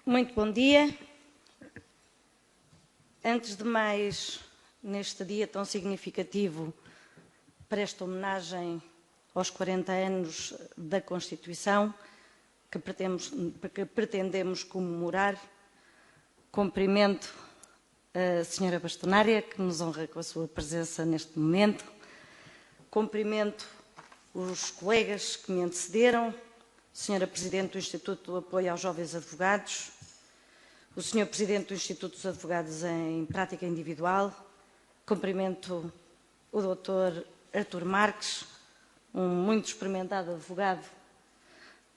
Muito bom dia. Antes de mais, neste dia tão significativo, presto homenagem aos 40 anos da Constituição, que pretendemos comemorar. Cumprimento a Sra. Bastonária, que nos honra com a sua presença neste momento. Cumprimento os colegas que me antecederam, Sra. Presidente do Instituto do Apoio aos Jovens Advogados, o Sr. Presidente do Instituto dos Advogados em Prática Individual, cumprimento o Dr. Artur Marques, um muito experimentado advogado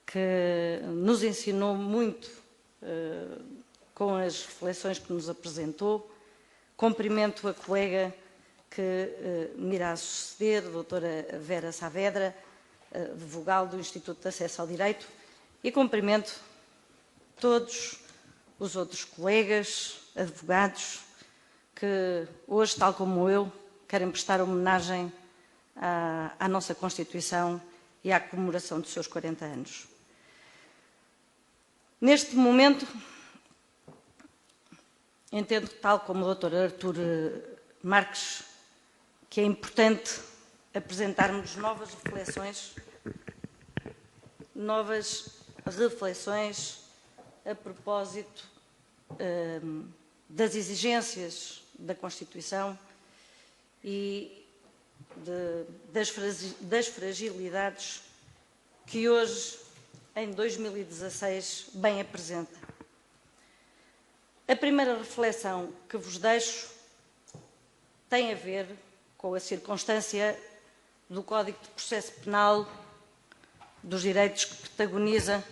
que nos ensinou muito com as reflexões que nos apresentou. Cumprimento a colega que me irá suceder, a doutora Vera Saavedra, vogal do Instituto de Acesso ao Direito, e cumprimento todos os outros colegas, advogados, que hoje, tal como eu, querem prestar homenagem à nossa Constituição e à comemoração dos seus 40 anos. Neste momento, entendo, tal como o Dr. Artur Marques, que é importante apresentarmos novas reflexões a propósito das exigências da Constituição e das fragilidades que hoje, em 2016, bem apresenta. A primeira reflexão que vos deixo tem a ver com a circunstância do Código de Processo Penal, dos direitos que protagoniza.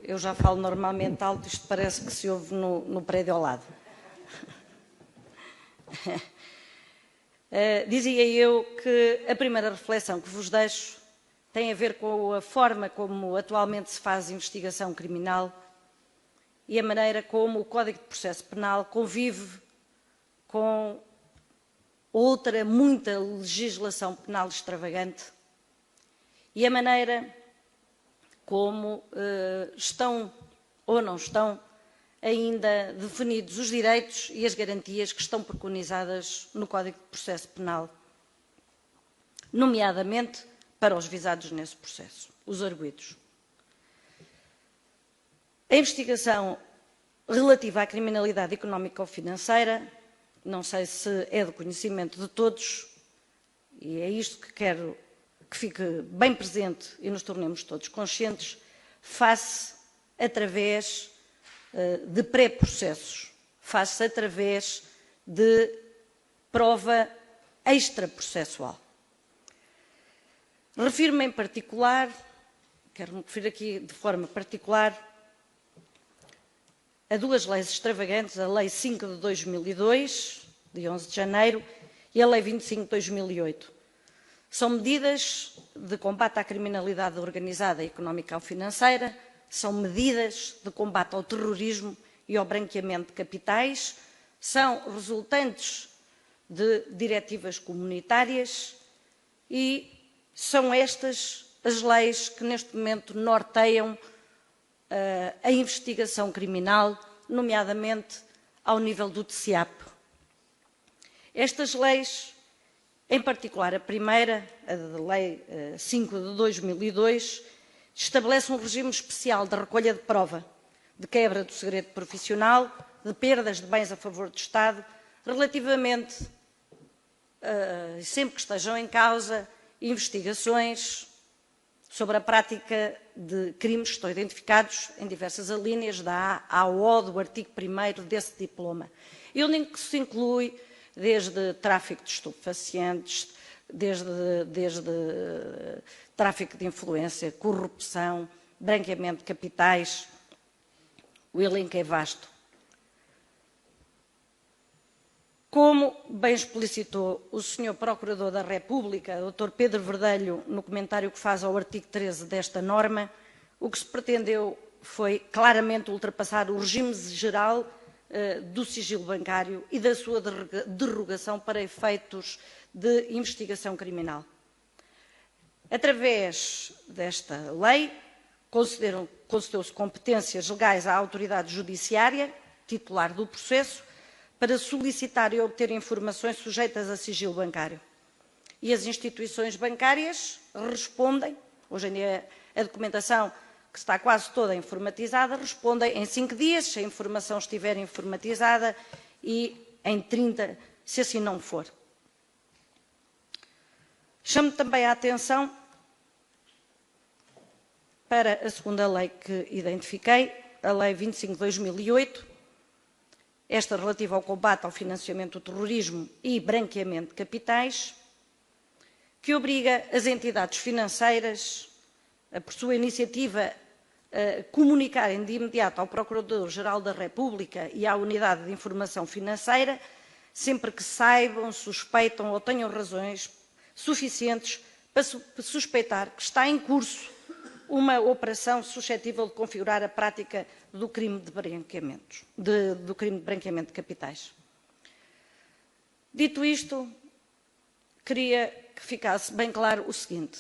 Eu já falo normalmente alto, isto parece que se ouve no prédio ao lado. Dizia eu que a primeira reflexão que vos deixo tem a ver com a forma como atualmente se faz investigação criminal e a maneira como o Código de Processo Penal convive com muita legislação penal extravagante e a maneira como estão ou não estão ainda definidos os direitos e as garantias que estão preconizadas no Código de Processo Penal, nomeadamente para os visados nesse processo, os arguidos. A investigação relativa à criminalidade económica ou financeira, não sei se é do conhecimento de todos, e é isto que quero que fique bem presente e nos tornemos todos conscientes, faz-se através de pré-processos, faz-se através de prova extraprocessual. Refiro-me em particular, quero-me referir aqui de forma particular, a duas leis extravagantes, a Lei 5 de 2002, de 11 de janeiro, e a Lei 25 de 2008. São medidas de combate à criminalidade organizada e económica ou financeira, são medidas de combate ao terrorismo e ao branqueamento de capitais, são resultantes de diretivas comunitárias e são estas as leis que neste momento norteiam a investigação criminal, nomeadamente ao nível do TSEAP. Estas leis, em particular a primeira, a da Lei 5 de 2002, estabelece um regime especial de recolha de prova, de quebra do segredo profissional, de perdas de bens a favor do Estado, relativamente, sempre que estejam em causa, investigações sobre a prática de crimes que estão identificados em diversas alíneas da A ao O do artigo 1º desse diploma. Ele que se inclui desde tráfico de estupefacientes, desde tráfico de influência, corrupção, branqueamento de capitais, o elenco é vasto. Como bem explicitou o Sr. Procurador da República, Dr. Pedro Verdelho, no comentário que faz ao artigo 13 desta norma, o que se pretendeu foi claramente ultrapassar o regime geral do sigilo bancário e da sua derrogação para efeitos de investigação criminal. Através desta lei, concedeu-se competências legais à autoridade judiciária, titular do processo, para solicitar e obter informações sujeitas a sigilo bancário. E as instituições bancárias respondem, hoje em dia a documentação que está quase toda informatizada, respondem em 5 dias, se a informação estiver informatizada, e em 30, se assim não for. Chamo também a atenção para a segunda lei que identifiquei, a Lei 25/2008, esta relativa ao combate ao financiamento do terrorismo e branqueamento de capitais, que obriga as entidades financeiras, por sua iniciativa, a comunicarem de imediato ao Procurador-Geral da República e à Unidade de Informação Financeira, sempre que saibam, suspeitam ou tenham razões suficientes para suspeitar que está em curso uma operação suscetível de configurar a prática do crime de branqueamento de capitais. Dito isto, queria que ficasse bem claro o seguinte: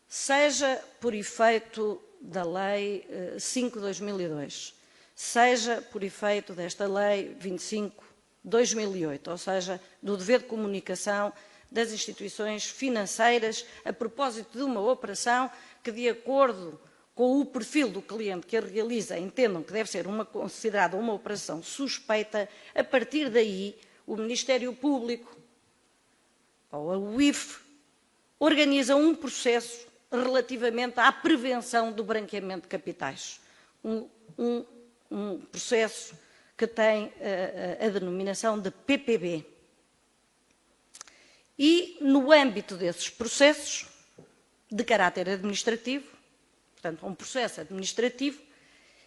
seja por efeito da Lei 5/2002, seja por efeito desta Lei 25/2008, ou seja, do dever de comunicação das instituições financeiras a propósito de uma operação que, de acordo com o perfil do cliente que a realiza, entendam que deve ser considerada uma operação suspeita, a partir daí o Ministério Público ou a UIF organiza um processo relativamente à prevenção do branqueamento de capitais. Um processo que tem a denominação de PPB. E, no âmbito desses processos, de caráter administrativo, portanto, um processo administrativo,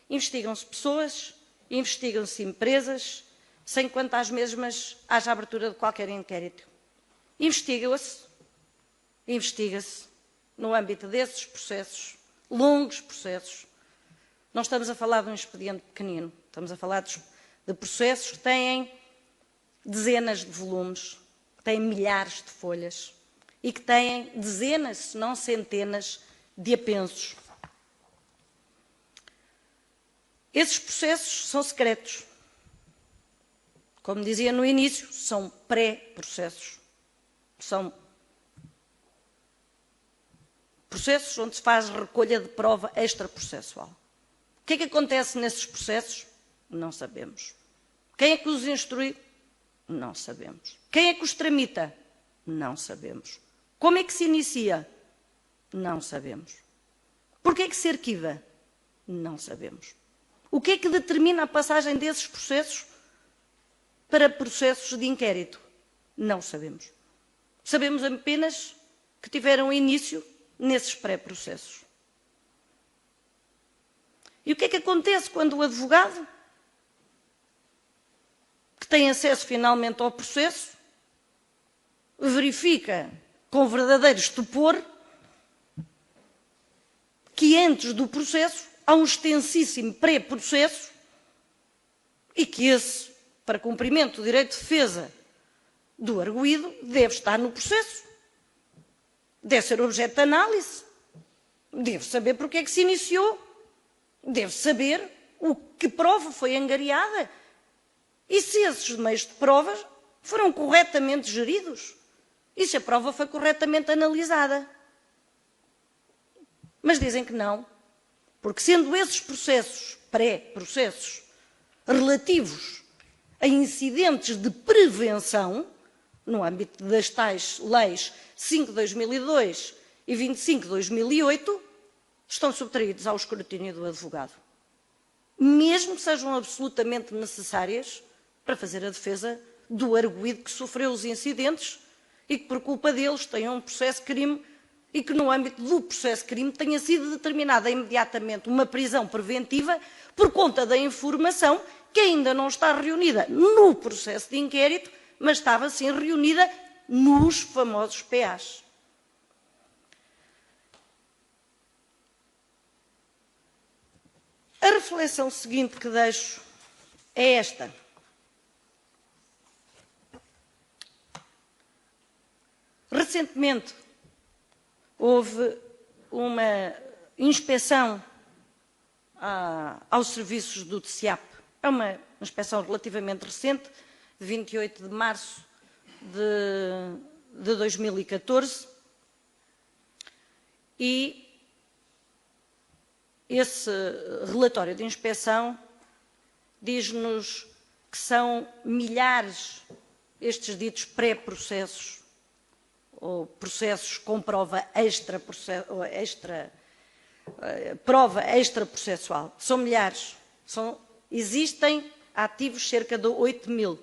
investigam-se pessoas, investigam-se empresas, sem quanto às mesmas haja abertura de qualquer inquérito. Investiga-se no âmbito desses processos, longos processos. Não estamos a falar de um expediente pequenino, estamos a falar de processos que têm dezenas de volumes, que têm milhares de folhas e que têm dezenas, se não centenas, de apensos. Esses processos são secretos. Como dizia no início, são pré-processos. São processos onde se faz recolha de prova extraprocessual. O que é que acontece nesses processos? Não sabemos. Quem é que os instrui? Não sabemos. Quem é que os tramita? Não sabemos. Como é que se inicia? Não sabemos. Por que é que se arquiva? Não sabemos. O que é que determina a passagem desses processos para processos de inquérito? Não sabemos. Sabemos apenas que tiveram início nesses pré-processos. E o que é que acontece quando o advogado, que tem acesso finalmente ao processo, verifica com verdadeiro estupor que antes do processo há um extensíssimo pré-processo e que esse, para cumprimento do direito de defesa do arguido, deve estar no processo, deve ser objeto de análise, deve saber porque é que se iniciou, deve saber que prova foi angariada e se esses meios de provas foram corretamente geridos e se a prova foi corretamente analisada. Mas dizem que não, porque sendo esses processos, pré-processos, relativos a incidentes de prevenção, no âmbito das tais leis 5/2002 e 25/2008, estão subtraídos ao escrutínio do advogado. Mesmo que sejam absolutamente necessárias para fazer a defesa do arguido que sofreu os incidentes e que, por culpa deles, tenha um processo de crime e que, no âmbito do processo de crime, tenha sido determinada imediatamente uma prisão preventiva por conta da informação que ainda não está reunida no processo de inquérito, mas estava, sim, reunida nos famosos PAs. A reflexão seguinte que deixo é esta. Recentemente houve uma inspeção aos serviços do TCIAP. É uma inspeção relativamente recente, de 28 de março de 2014, e esse relatório de inspeção diz-nos que são milhares estes ditos pré-processos, ou processos com prova extraprocessual. São milhares. Existem ativos cerca de 8.000.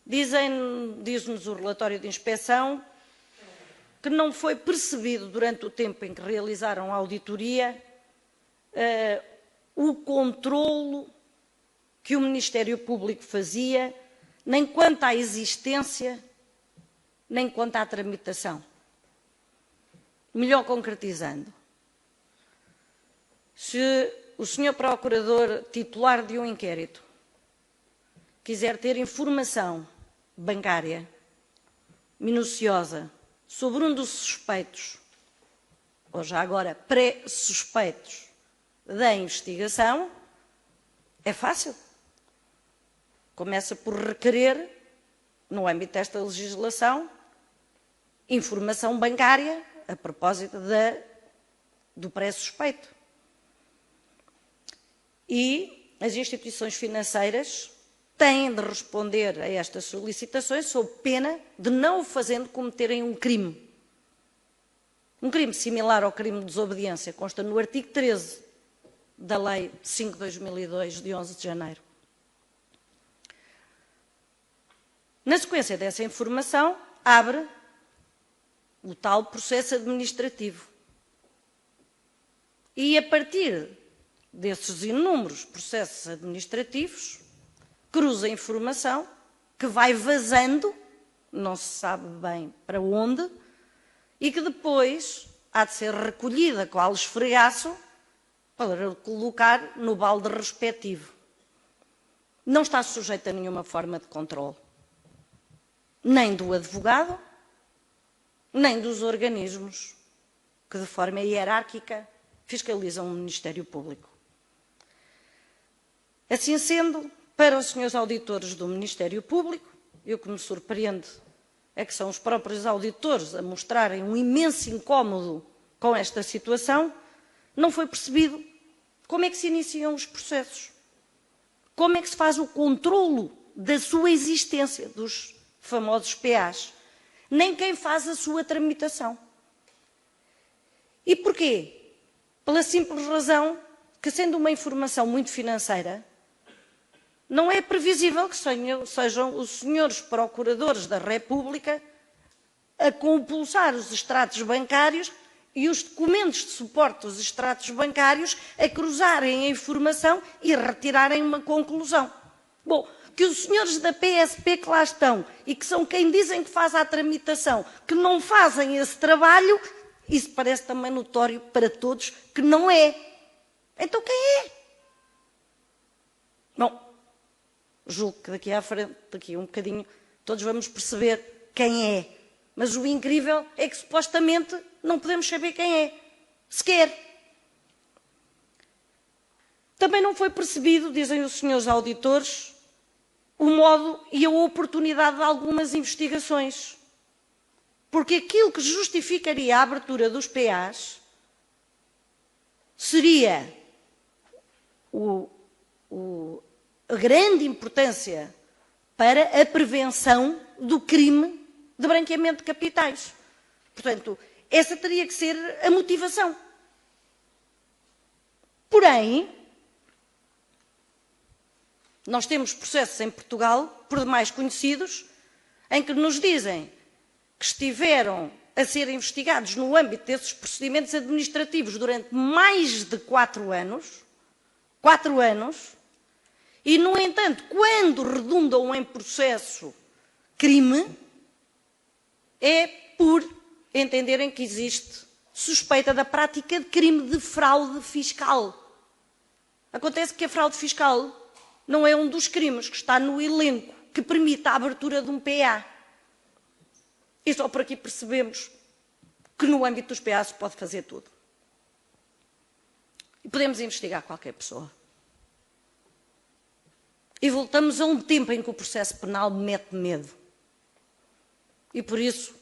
Diz-nos o relatório de inspeção que não foi percebido durante o tempo em que realizaram a auditoria o controlo que o Ministério Público fazia, nem quanto à existência, nem quanto à tramitação. Melhor concretizando, se o Sr. Procurador titular de um inquérito quiser ter informação bancária minuciosa sobre um dos suspeitos, ou já agora pré-suspeitos da investigação, é fácil. Começa por requerer, no âmbito desta legislação, informação bancária a propósito do pré-suspeito. E as instituições financeiras têm de responder a estas solicitações sob pena de, não o fazendo, cometerem um crime. Um crime similar ao crime de desobediência, consta no artigo 13 da Lei 5/2002, de 11 de janeiro. Na sequência dessa informação, abre o tal processo administrativo. E a partir desses inúmeros processos administrativos, cruza informação que vai vazando, não se sabe bem para onde, e que depois há de ser recolhida qual esfregaço para colocar no balde respectivo. Não está sujeita a nenhuma forma de controle, nem do advogado, nem dos organismos que, de forma hierárquica, fiscalizam o Ministério Público. Assim sendo, para os senhores auditores do Ministério Público, e o que me surpreende é que são os próprios auditores a mostrarem um imenso incómodo com esta situação, não foi percebido como é que se iniciam os processos, como é que se faz o controlo da sua existência, dos famosos PAs, nem quem faz a sua tramitação. E porquê? Pela simples razão que, sendo uma informação muito financeira, não é previsível que sejam os senhores procuradores da República a compulsar os extratos bancários e os documentos de suporte dos extratos bancários a cruzarem a informação e retirarem uma conclusão. Bom, que os senhores da PSP que lá estão e que são quem dizem que faz a tramitação, que não fazem esse trabalho, isso parece também notório para todos que não é. Então quem é? Bom, julgo que daqui à frente, daqui a um bocadinho, todos vamos perceber quem é. Mas o incrível é que supostamente não podemos saber quem é, sequer. Também não foi percebido, dizem os senhores auditores, o modo e a oportunidade de algumas investigações. Porque aquilo que justificaria a abertura dos PAs seria a grande importância para a prevenção do crime de branqueamento de capitais. Portanto, essa teria que ser a motivação. Porém, nós temos processos em Portugal, por demais conhecidos, em que nos dizem que estiveram a ser investigados no âmbito desses procedimentos administrativos durante mais de 4 anos, e, no entanto, quando redundam em processo crime, é por entenderem que existe suspeita da prática de crime de fraude fiscal. Acontece que a fraude fiscal não é um dos crimes que está no elenco que permite a abertura de um PA. E só por aqui percebemos que no âmbito dos PA se pode fazer tudo. E podemos investigar qualquer pessoa. E voltamos a um tempo em que o processo penal mete medo. E por isso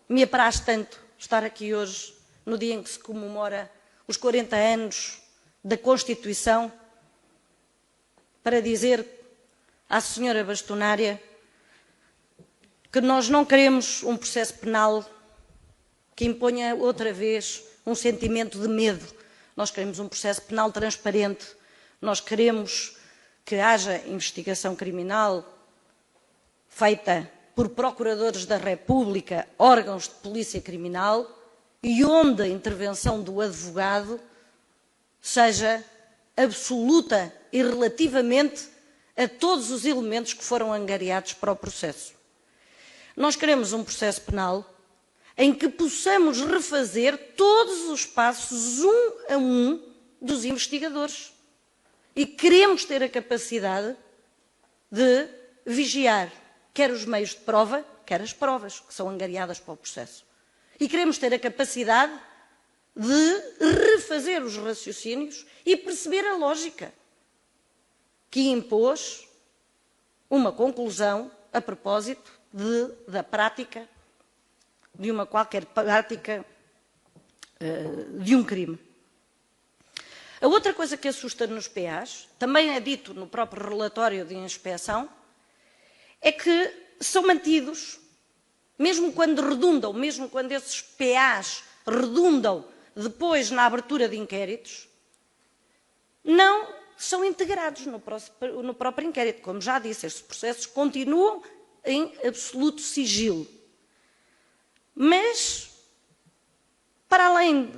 me apraz tanto estar aqui hoje, no dia em que se comemora os 40 anos da Constituição, para dizer à senhora bastonária que nós não queremos um processo penal que imponha outra vez um sentimento de medo. Nós queremos um processo penal transparente, nós queremos que haja investigação criminal feita por procuradores da República, órgãos de polícia criminal, e onde a intervenção do advogado seja absoluta e relativamente a todos os elementos que foram angariados para o processo. Nós queremos um processo penal em que possamos refazer todos os passos, um a um, dos investigadores. E queremos ter a capacidade de vigiar quer os meios de prova, quer as provas que são angariadas para o processo. E queremos ter a capacidade de refazer os raciocínios e perceber a lógica que impôs uma conclusão a propósito da prática, de uma qualquer prática de um crime. A outra coisa que assusta nos PAs, também é dito no próprio relatório de inspeção, é que são mantidos, mesmo quando redundam, mesmo quando esses PAs redundam depois na abertura de inquéritos, não são integrados no próprio inquérito. Como já disse, estes processos continuam em absoluto sigilo. Mas, para além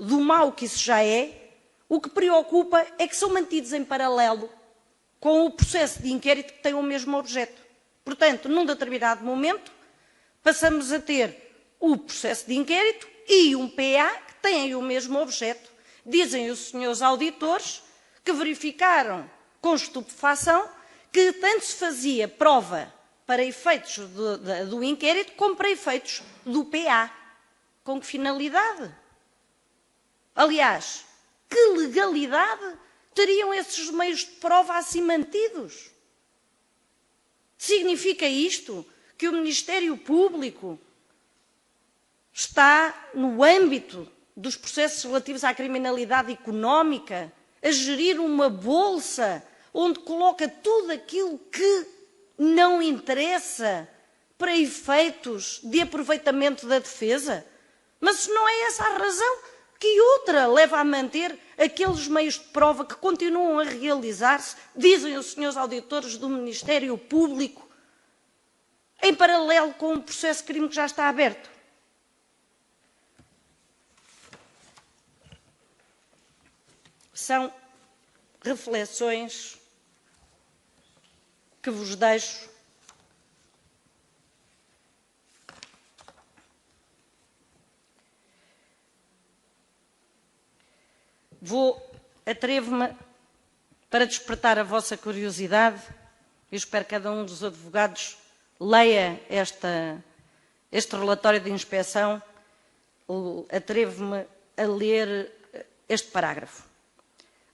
do mal que isso já é, o que preocupa é que são mantidos em paralelo com o processo de inquérito que tem o mesmo objeto. Portanto, num determinado momento, passamos a ter o processo de inquérito e um PA que têm o mesmo objeto. Dizem os senhores auditores que verificaram com estupefação que tanto se fazia prova para efeitos do inquérito como para efeitos do PA. Com que finalidade? Aliás, que legalidade teriam esses meios de prova assim mantidos? Significa isto que o Ministério Público está, no âmbito dos processos relativos à criminalidade económica, a gerir uma bolsa onde coloca tudo aquilo que não interessa para efeitos de aproveitamento da defesa? Mas não é essa a razão. Que outra leva a manter aqueles meios de prova que continuam a realizar-se, dizem os senhores auditores do Ministério Público, em paralelo com o processo de crime que já está aberto? São reflexões que vos deixo atrevo-me para despertar a vossa curiosidade. Eu espero que cada um dos advogados leia este relatório de inspeção. Atrevo-me a ler este parágrafo.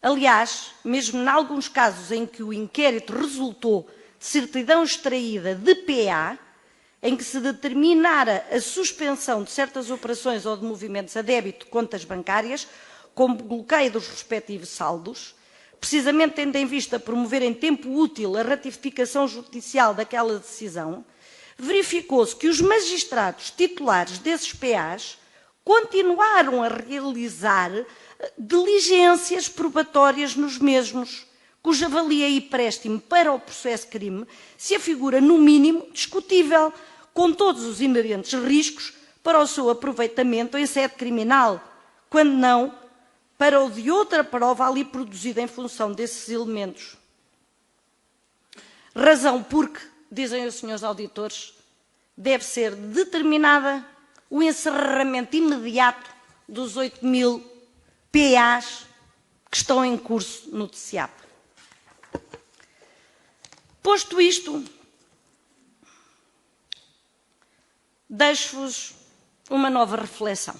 Aliás, mesmo em alguns casos em que o inquérito resultou de certidão extraída de PA, em que se determinara a suspensão de certas operações ou de movimentos a débito de contas bancárias, como bloqueio dos respectivos saldos, precisamente tendo em vista promover em tempo útil a ratificação judicial daquela decisão, verificou-se que os magistrados titulares desses PAs continuaram a realizar diligências probatórias nos mesmos, cuja valia e empréstimo para o processo de crime se afigura, no mínimo, discutível, com todos os inerentes riscos para o seu aproveitamento em sede criminal, quando não para o de outra prova ali produzida em função desses elementos. Razão porque, dizem os senhores auditores, deve ser determinada o encerramento imediato dos 8.000 PAs que estão em curso no TSEAP. Posto isto, deixo-vos uma nova reflexão.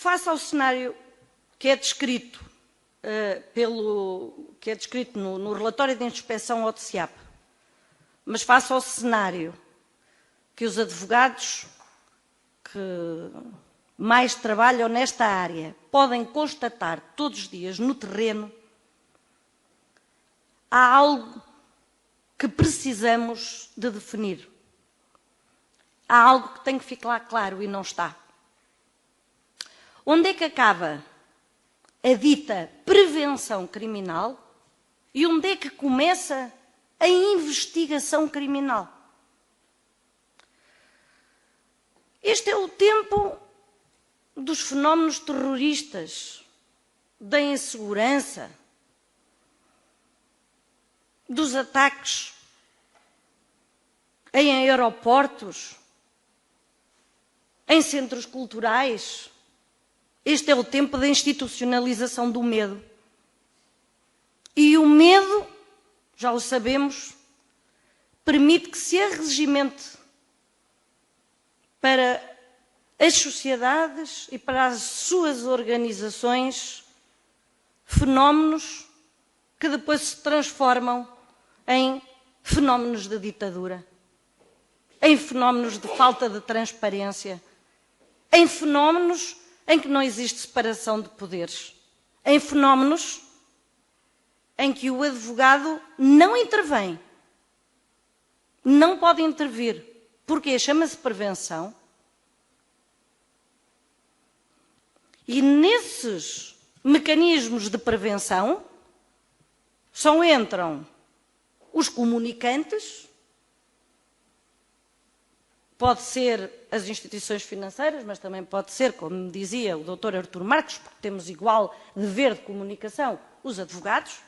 face ao cenário que é descrito, no relatório de inspeção ao TCIAP, mas face ao cenário que os advogados que mais trabalham nesta área podem constatar todos os dias no terreno, há algo que precisamos de definir. Há algo que tem que ficar claro e não está. Onde é que acaba a dita prevenção criminal e onde é que começa a investigação criminal? Este é o tempo dos fenómenos terroristas, da insegurança, dos ataques em aeroportos, em centros culturais. Este é o tempo da institucionalização do medo. E o medo, já o sabemos, permite que se arregimente para as sociedades e para as suas organizações fenómenos que depois se transformam em fenómenos de ditadura, em fenómenos de falta de transparência, em fenómenos em que não existe separação de poderes, em fenómenos em que o advogado não intervém, não pode intervir, porque chama-se prevenção. E nesses mecanismos de prevenção só entram os comunicantes, pode ser as instituições financeiras, mas também pode ser, como me dizia o Dr. Artur Marques, porque temos igual dever de comunicação, os advogados,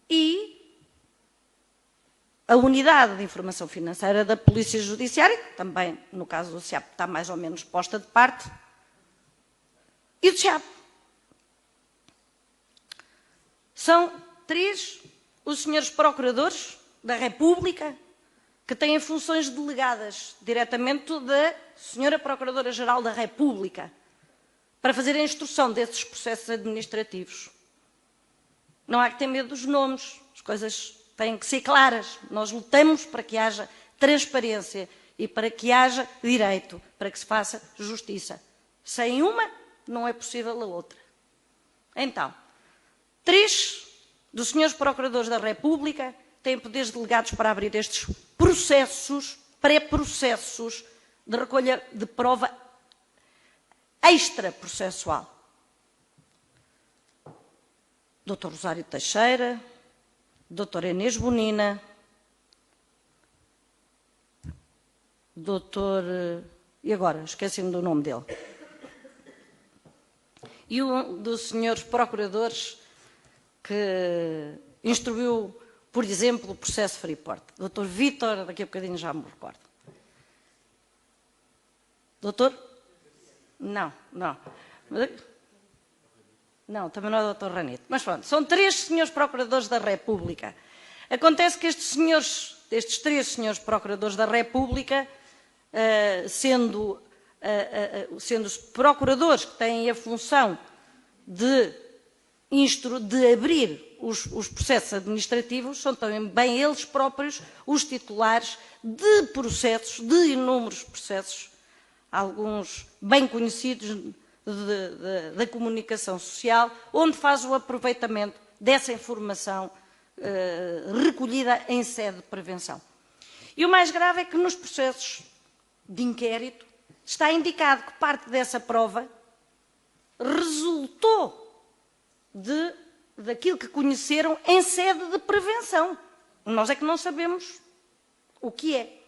e a unidade de informação financeira da Polícia Judiciária, que também, no caso do CIAP, está mais ou menos posta de parte, e o CIAP. São 3 os senhores procuradores da República que têm funções delegadas diretamente da senhora Procuradora-Geral da República para fazer a instrução desses processos administrativos. Não há que ter medo dos nomes, as coisas têm que ser claras. Nós lutamos para que haja transparência e para que haja direito, para que se faça justiça. Sem uma, não é possível a outra. Então, 3 dos senhores Procuradores da República têm poderes delegados para abrir estes processos, pré-processos de recolha de prova extraprocessual. Dr. Rosário Teixeira, Dr. Inês Bonina, Dr. E agora? Esqueci-me do nome dele. E um dos senhores procuradores que instruiu, por exemplo, o processo Freeport. Dr. Vítor, daqui a bocadinho já me recordo. Doutor? Não. Não, também não é o Dr. Ranito. Mas pronto, são 3 senhores procuradores da República. Acontece que estes 3 senhores procuradores da República, sendo os procuradores que têm a função de abrir os processos administrativos, são também eles próprios os titulares de processos, de inúmeros processos, alguns bem conhecidos da comunicação social, onde faz o aproveitamento dessa informação recolhida em sede de prevenção. E o mais grave é que nos processos de inquérito está indicado que parte dessa prova resultou daquilo que conheceram em sede de prevenção. Nós é que não sabemos o que é.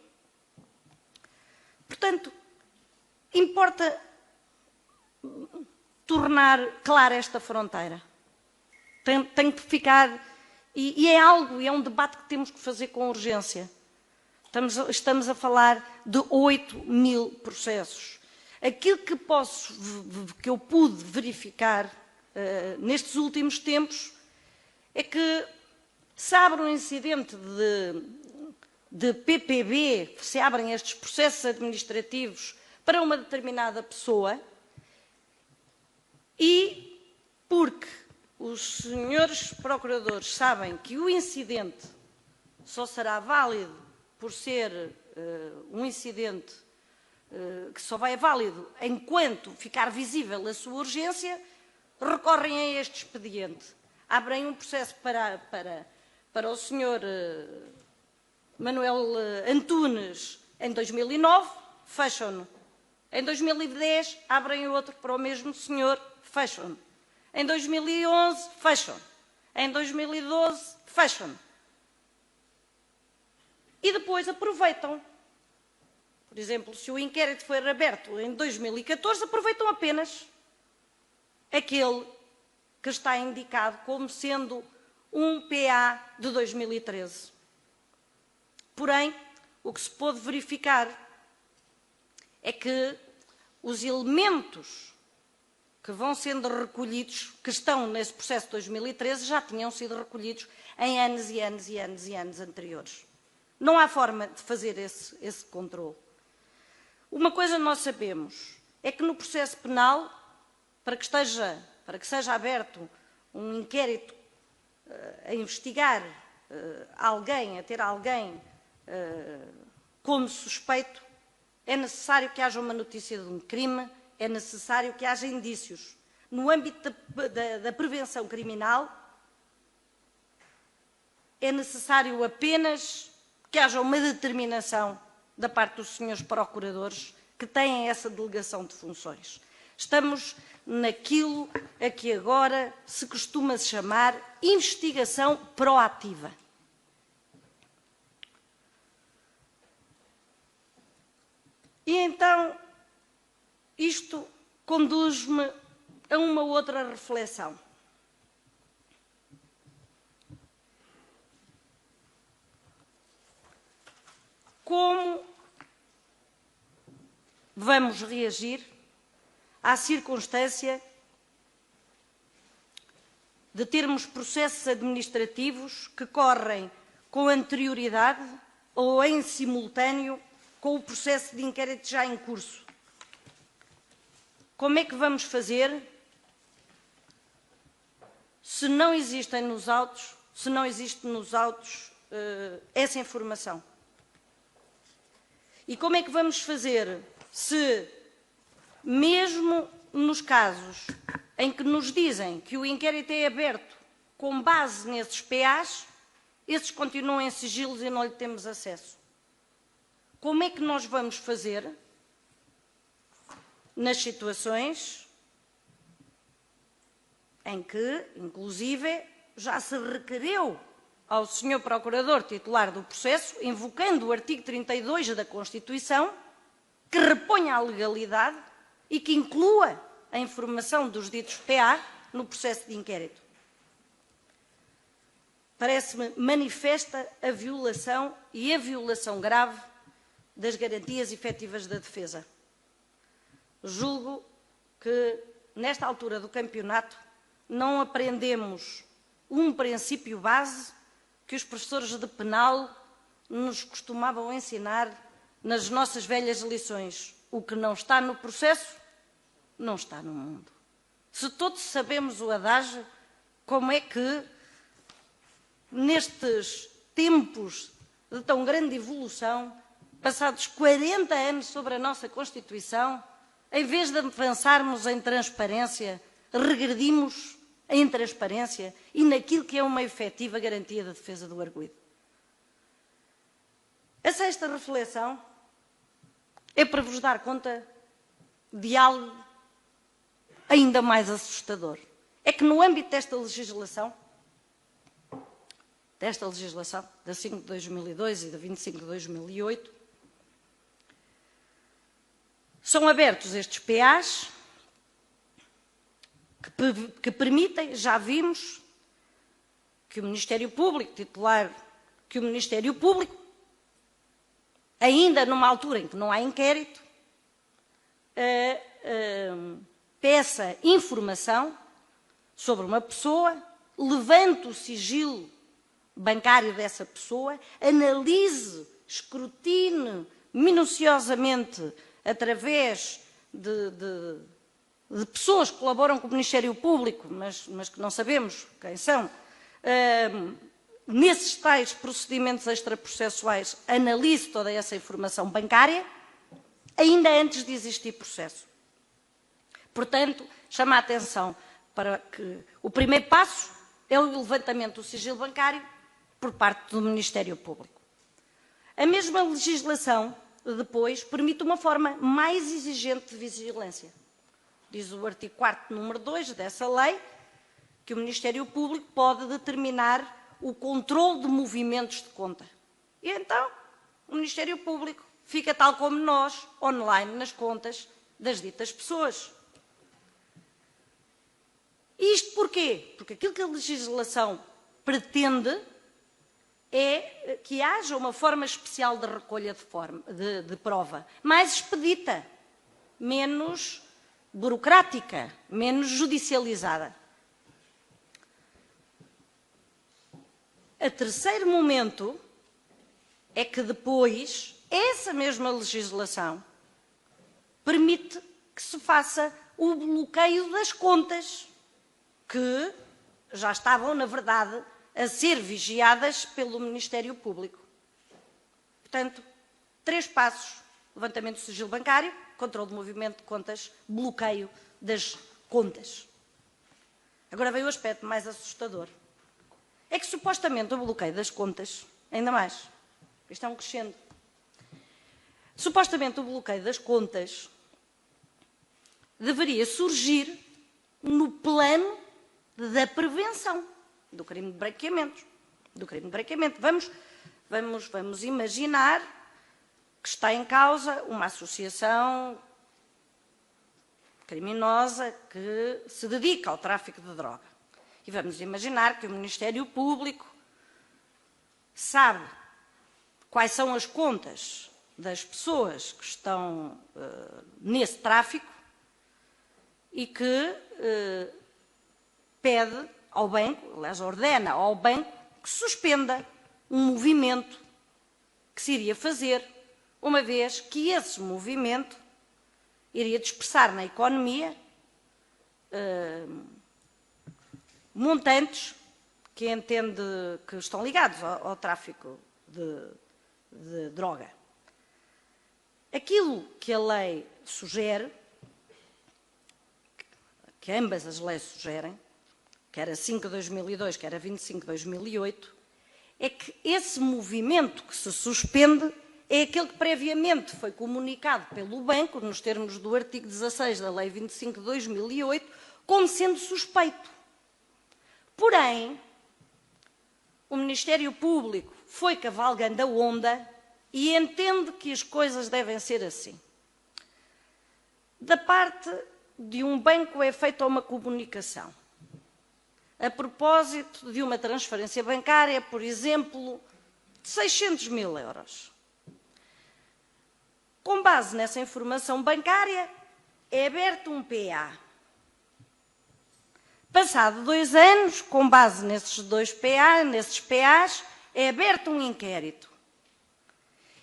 Portanto, importa tornar clara esta fronteira. Tem que ficar... E é um debate que temos que fazer com urgência. Estamos a falar de 8.000 processos. Aquilo que eu pude verificar nestes últimos tempos é que se abre um incidente de PPB, se abrem estes processos administrativos para uma determinada pessoa e porque os senhores procuradores sabem que o incidente só será válido por ser um incidente que só vai válido enquanto ficar visível a sua urgência, recorrem a este expediente. Abrem um processo para o senhor Manuel Antunes em 2009, fecham-no. Em 2010, abrem outro para o mesmo senhor, fecham-no. Em 2011, fecham. Em 2012, fecham. E depois aproveitam. Por exemplo, se o inquérito for aberto em 2014, aproveitam apenas aquele que está indicado como sendo um PA de 2013. Porém, o que se pôde verificar é que os elementos que vão sendo recolhidos, que estão nesse processo de 2013, já tinham sido recolhidos em anos e anos e anos e anos anteriores. Não há forma de fazer esse controle. Uma coisa nós sabemos é que no processo penal, para que seja aberto um inquérito a investigar alguém, a ter alguém como suspeito, é necessário que haja uma notícia de um crime, é necessário que haja indícios. No âmbito da prevenção criminal, é necessário apenas que haja uma determinação da parte dos senhores procuradores que têm essa delegação de funções. Estamos naquilo a que agora se costuma chamar investigação proativa. E então, isto conduz-me a uma outra reflexão. Como vamos reagir à circunstância de termos processos administrativos que correm com anterioridade ou em simultâneo com o processo de inquérito já em curso? Como é que vamos fazer se não existem nos autos, essa informação? E como é que vamos fazer se, mesmo nos casos em que nos dizem que o inquérito é aberto com base nesses PAs, esses continuam em sigilos e não lhe temos acesso? Como é que nós vamos fazer nas situações em que, inclusive, já se requereu ao Sr. Procurador titular do processo, invocando o artigo 32 da Constituição, que reponha a legalidade e que inclua a informação dos ditos PA no processo de inquérito? Parece-me manifesta a violação e a violação grave das garantias efetivas da defesa. Julgo que, nesta altura do campeonato, não aprendemos um princípio base que os professores de penal nos costumavam ensinar nas nossas velhas lições. O que não está no processo, não está no mundo. Se todos sabemos o adágio, como é que, nestes tempos de tão grande evolução, passados 40 anos sobre a nossa Constituição, em vez de avançarmos em transparência, regredimos em transparência e naquilo que é uma efetiva garantia da defesa do arguido? A sexta reflexão é para vos dar conta de algo ainda mais assustador. É que no âmbito desta legislação, da 5 de 2002 e da 25 de 2008, são abertos estes PAs que permitem, já vimos, que o Ministério Público, que o Ministério Público, ainda numa altura em que não há inquérito, peça informação sobre uma pessoa, levante o sigilo bancário dessa pessoa, analise, escrutine minuciosamente através de pessoas que colaboram com o Ministério Público, mas que não sabemos quem são, nesses tais procedimentos extraprocessuais, analise toda essa informação bancária, ainda antes de existir processo. Portanto, chama a atenção para que o primeiro passo é o levantamento do sigilo bancário por parte do Ministério Público. A mesma legislação, depois, permite uma forma mais exigente de vigilância. Diz o artigo 4º, número 2 dessa lei, que o Ministério Público pode determinar o controle de movimentos de conta. E então, o Ministério Público fica tal como nós, online, nas contas das ditas pessoas. Isto porquê? Porque aquilo que a legislação pretende é que haja uma forma especial de recolha de prova, mais expedita, menos burocrática, menos judicializada. O terceiro momento é que depois essa mesma legislação permite que se faça o bloqueio das contas que já estavam, na verdade, a ser vigiadas pelo Ministério Público. Portanto, 3 passos: levantamento do sigilo bancário, controle do movimento de contas, bloqueio das contas. Agora vem o aspecto mais assustador. É que, supostamente, o bloqueio das contas, ainda mais, isto é um crescendo, supostamente o bloqueio das contas deveria surgir no plano da prevenção do crime de branqueamento. Vamos imaginar que está em causa uma associação criminosa que se dedica ao tráfico de droga. E vamos imaginar que o Ministério Público sabe quais são as contas das pessoas que estão nesse tráfico e que pede ao banco, aliás, ordena ao banco que suspenda um movimento que se iria fazer, uma vez que esse movimento iria dispersar na economia montantes que entende que estão ligados ao tráfico de droga. Aquilo que a lei sugere, que ambas as leis sugerem, quer a 5 de 2002, quer a 25 de 2008, é que esse movimento que se suspende é aquele que previamente foi comunicado pelo banco, nos termos do artigo 16 da Lei 25 de 2008, como sendo suspeito. Porém, o Ministério Público foi cavalgando a onda e entende que as coisas devem ser assim. Da parte de um banco é feita uma comunicação a propósito de uma transferência bancária, por exemplo, de 600 mil euros. Com base nessa informação bancária, é aberto um PA. Passado 2 anos, com base nesses PAs, é aberto um inquérito.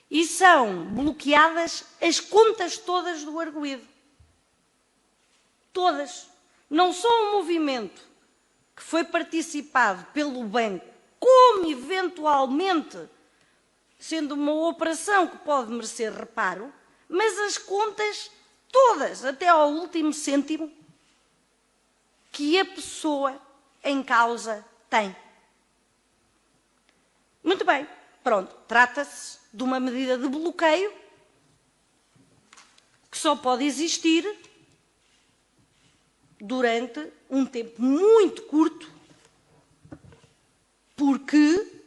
E são bloqueadas as contas todas do arguido. Todas. Não só o movimento que foi participado pelo banco, como eventualmente sendo uma operação que pode merecer reparo, mas as contas todas, até ao último cêntimo, que a pessoa em causa tem. Muito bem, pronto, trata-se de uma medida de bloqueio que só pode existir durante um tempo muito curto, porque,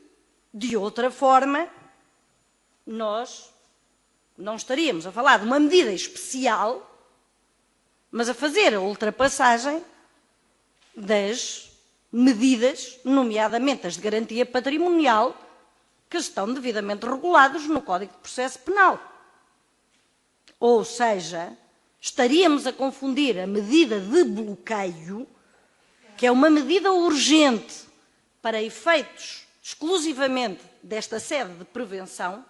de outra forma, nós não estaríamos a falar de uma medida especial, mas a fazer a ultrapassagem das medidas, nomeadamente as de garantia patrimonial, que estão devidamente regulados no Código de Processo Penal. Ou seja, estaríamos a confundir a medida de bloqueio, que é uma medida urgente para efeitos exclusivamente desta sede de prevenção,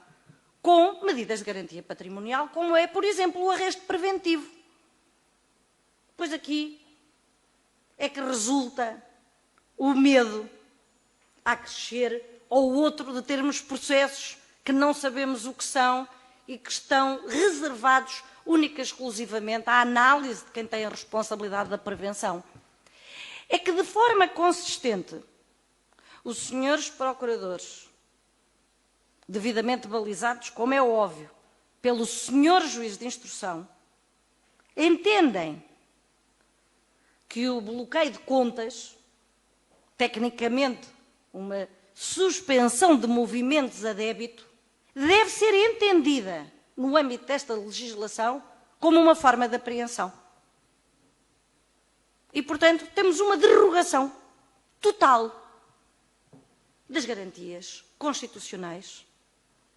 com medidas de garantia patrimonial, como é, por exemplo, o arresto preventivo. Pois aqui é que resulta o medo a crescer, ou o outro de termos processos que não sabemos o que são e que estão reservados única e exclusivamente à análise de quem tem a responsabilidade da prevenção. É que, de forma consistente, os senhores procuradores, devidamente balizados, como é óbvio, pelo senhor juiz de instrução, entendem que o bloqueio de contas, tecnicamente uma suspensão de movimentos a débito, deve ser entendida, no âmbito desta legislação, como uma forma de apreensão. E, portanto, temos uma derrogação total das garantias constitucionais.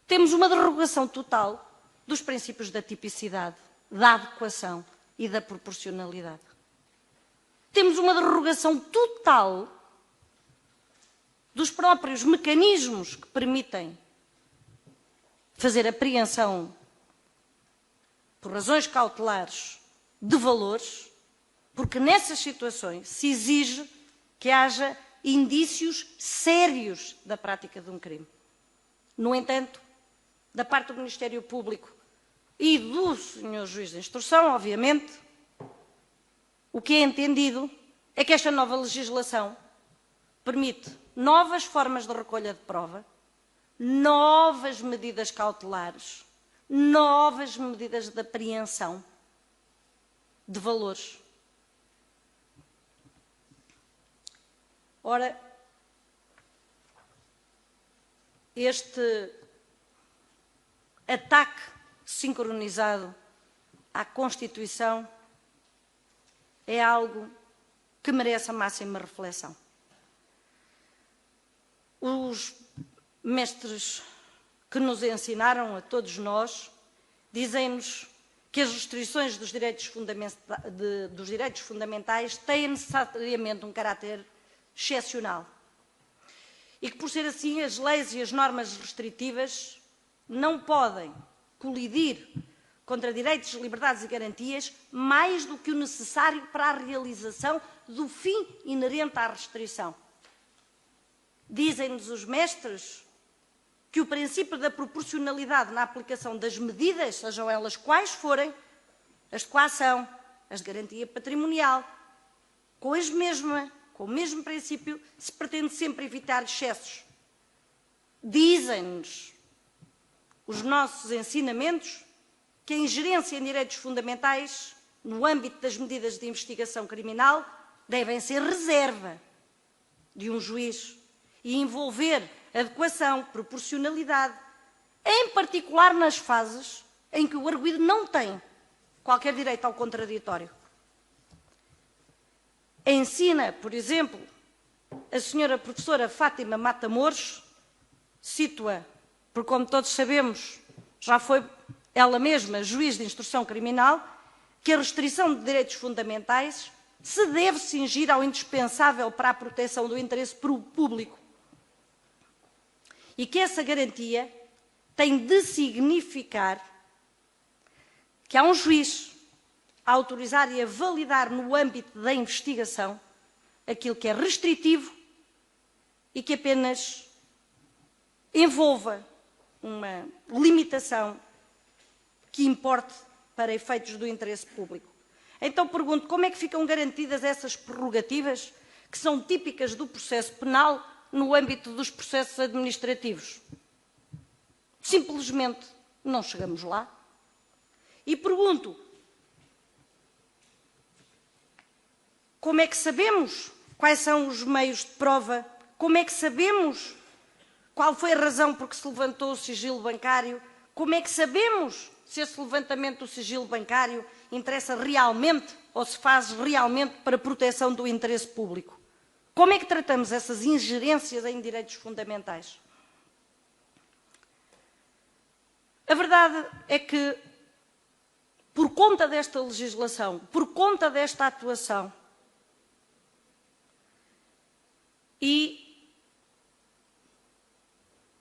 Temos uma derrogação total dos princípios da tipicidade, da adequação e da proporcionalidade. Temos uma derrogação total dos próprios mecanismos que permitem fazer apreensão por razões cautelares de valores, porque nessas situações se exige que haja indícios sérios da prática de um crime. No entanto, da parte do Ministério Público e do Sr. Juiz de Instrução, obviamente, o que é entendido é que esta nova legislação permite novas formas de recolha de prova, novas medidas cautelares, novas medidas de apreensão de valores. Ora, este ataque sincronizado à Constituição é algo que merece a máxima reflexão. Os mestres que nos ensinaram, a todos nós, dizem-nos que as restrições dos direitos fundamentais têm necessariamente um caráter excepcional e que, por ser assim, as leis e as normas restritivas não podem colidir contra direitos, liberdades e garantias mais do que o necessário para a realização do fim inerente à restrição. Dizem-nos os mestres que o princípio da proporcionalidade na aplicação das medidas, sejam elas quais forem, as de coação, as de garantia patrimonial, com o mesmo princípio, se pretende sempre evitar excessos. Dizem-nos os nossos ensinamentos que a ingerência em direitos fundamentais, no âmbito das medidas de investigação criminal, devem ser reserva de um juiz e envolver adequação, proporcionalidade, em particular nas fases em que o arguido não tem qualquer direito ao contraditório. Ensina, por exemplo, a senhora professora Fátima Matamoros, cito-a, porque, como todos sabemos, já foi ela mesma juiz de instrução criminal, que a restrição de direitos fundamentais se deve cingir ao indispensável para a proteção do interesse público e que essa garantia tem de significar que há um juiz a autorizar e a validar no âmbito da investigação aquilo que é restritivo e que apenas envolva uma limitação que importe para efeitos do interesse público. Então pergunto, como é que ficam garantidas essas prerrogativas que são típicas do processo penal no âmbito dos processos administrativos? Simplesmente não chegamos lá. E pergunto, como é que sabemos quais são os meios de prova? Como é que sabemos qual foi a razão por que se levantou o sigilo bancário? Como é que sabemos se esse levantamento do sigilo bancário interessa realmente ou se faz realmente para a proteção do interesse público? Como é que tratamos essas ingerências em direitos fundamentais? A verdade é que, por conta desta legislação, por conta desta atuação e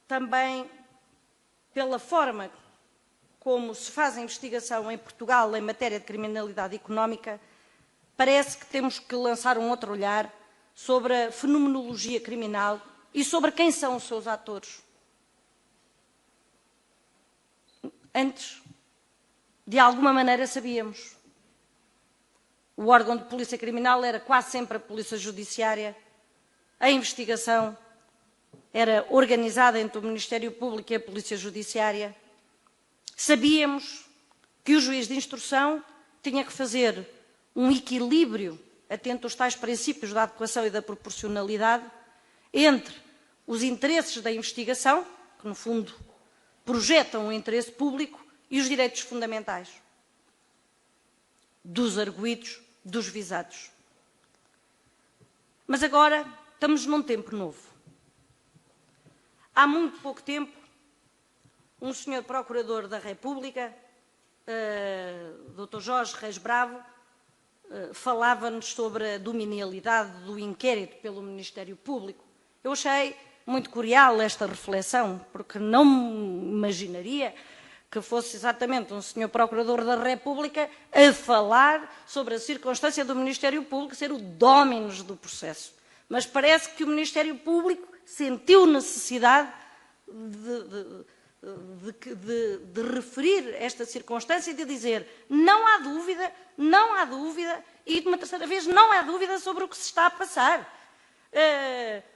também pela forma como se faz a investigação em Portugal em matéria de criminalidade económica, parece que temos que lançar um outro olhar sobre a fenomenologia criminal e sobre quem são os seus atores. Antes, de alguma maneira, sabíamos. O órgão de polícia criminal era quase sempre a polícia judiciária. A investigação era organizada entre o Ministério Público e a polícia judiciária. Sabíamos que o juiz de instrução tinha que fazer um equilíbrio, atento aos tais princípios da adequação e da proporcionalidade, entre os interesses da investigação, que no fundo projetam o interesse público, e os direitos fundamentais dos arguidos, dos visados. Mas agora estamos num tempo novo. Há muito pouco tempo, um senhor Procurador da República, Dr. Jorge Reis Bravo, falava-nos sobre a dominialidade do inquérito pelo Ministério Público. Eu achei muito curiosa esta reflexão, porque não imaginaria que fosse exatamente um senhor Procurador da República a falar sobre a circunstância do Ministério Público ser o dominus do processo. Mas parece que o Ministério Público sentiu necessidade de referir esta circunstância e de dizer não há dúvida, e de uma terceira vez não há dúvida sobre o que se está a passar.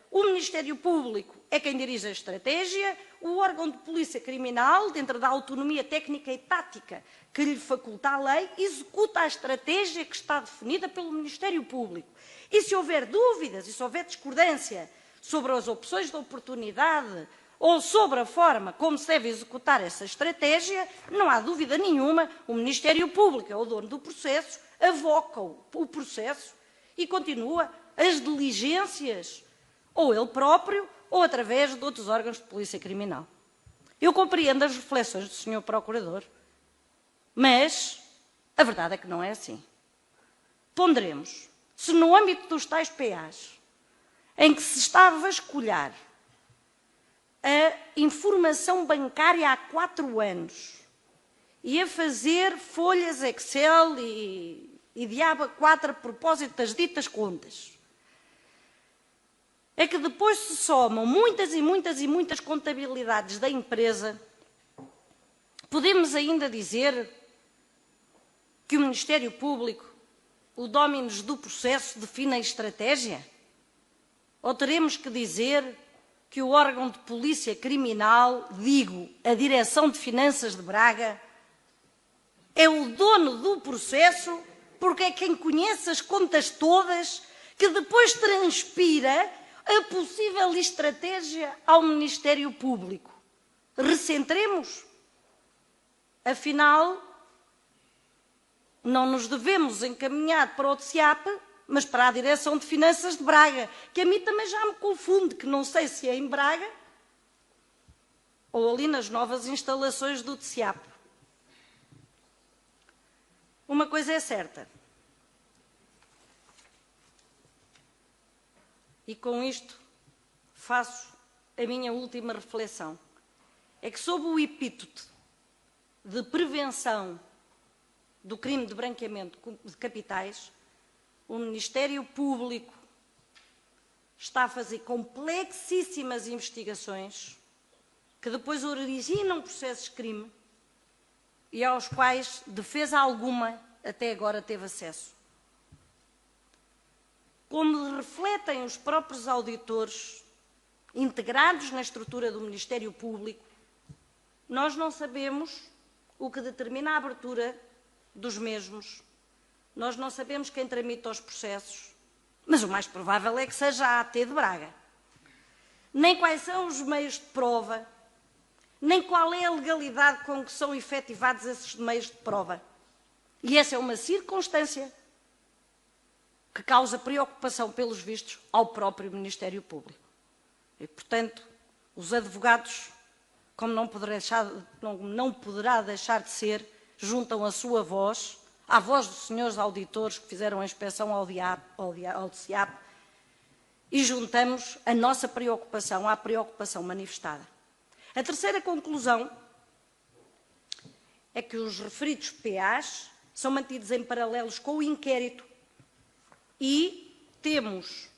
O Ministério Público é quem dirige a estratégia, o órgão de polícia criminal, dentro da autonomia técnica e tática que lhe faculta a lei, executa a estratégia que está definida pelo Ministério Público. E se houver dúvidas, e se houver discordância sobre as opções de oportunidade ou sobre a forma como se deve executar essa estratégia, não há dúvida nenhuma, o Ministério Público é o dono do processo, avoca o processo e continua as diligências, ou ele próprio, ou através de outros órgãos de polícia criminal. Eu compreendo as reflexões do Sr. Procurador, mas a verdade é que não é assim. Ponderemos, se no âmbito dos tais PAs, em que se está a vasculhar a informação bancária há 4 anos e a fazer folhas Excel e diabo a 4 a propósito das ditas contas, é que depois se somam muitas contabilidades da empresa, podemos ainda dizer que o Ministério Público, o dominus do processo, define a estratégia? Ou teremos que dizer que o órgão de polícia criminal, digo, a Direção de Finanças de Braga, é o dono do processo porque é quem conhece as contas todas que depois transpira a possível estratégia ao Ministério Público? Recentremos. Afinal, não nos devemos encaminhar para o DSIAP, mas para a Direção de Finanças de Braga, que a mim também já me confunde, que não sei se é em Braga ou ali nas novas instalações do DSIAP. Uma coisa é certa, e com isto faço a minha última reflexão, é que sob o epíteto de prevenção do crime de branqueamento de capitais, o Ministério Público está a fazer complexíssimas investigações que depois originam processos de crime e aos quais defesa alguma até agora teve acesso. Como refletem os próprios auditores integrados na estrutura do Ministério Público, nós não sabemos o que determina a abertura dos mesmos, nós não sabemos quem tramita os processos, mas o mais provável é que seja a AT de Braga. Nem quais são os meios de prova, nem qual é a legalidade com que são efetivados esses meios de prova. E essa é uma circunstância que causa preocupação, pelos vistos, ao próprio Ministério Público. E, portanto, os advogados, como não poderá deixar de ser, juntam a sua voz à voz dos senhores auditores que fizeram a inspeção ao DSIAP e juntamos a nossa preocupação à preocupação manifestada. A terceira conclusão é que os referidos PAs são mantidos em paralelos com o inquérito e temos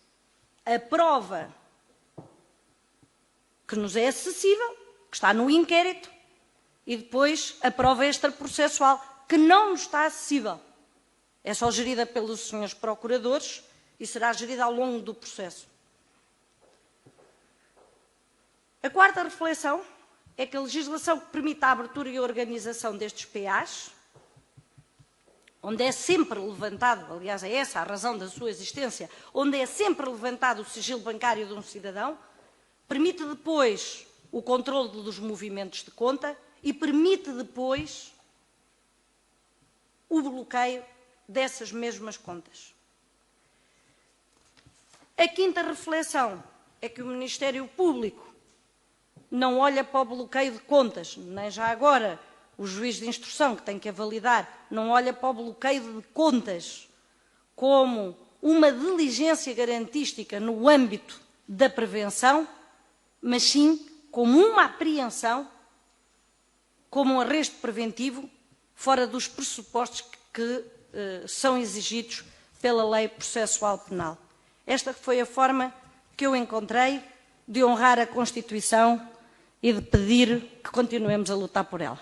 a prova que nos é acessível, que está no inquérito, e depois a prova extraprocessual, que não nos está acessível. É só gerida pelos senhores procuradores e será gerida ao longo do processo. A quarta reflexão é que a legislação que permite a abertura e a organização destes PAs, onde é sempre levantado, aliás, é essa a razão da sua existência, onde é sempre levantado o sigilo bancário de um cidadão, permite depois o controle dos movimentos de conta e permite depois o bloqueio dessas mesmas contas. A quinta reflexão é que o Ministério Público não olha para o bloqueio de contas, nem já agora o juiz de instrução, que tem que a validar, não olha para o bloqueio de contas como uma diligência garantística no âmbito da prevenção, mas sim como uma apreensão, como um arresto preventivo, fora dos pressupostos que são exigidos pela Lei Processual Penal. Esta foi a forma que eu encontrei de honrar a Constituição e de pedir que continuemos a lutar por ela.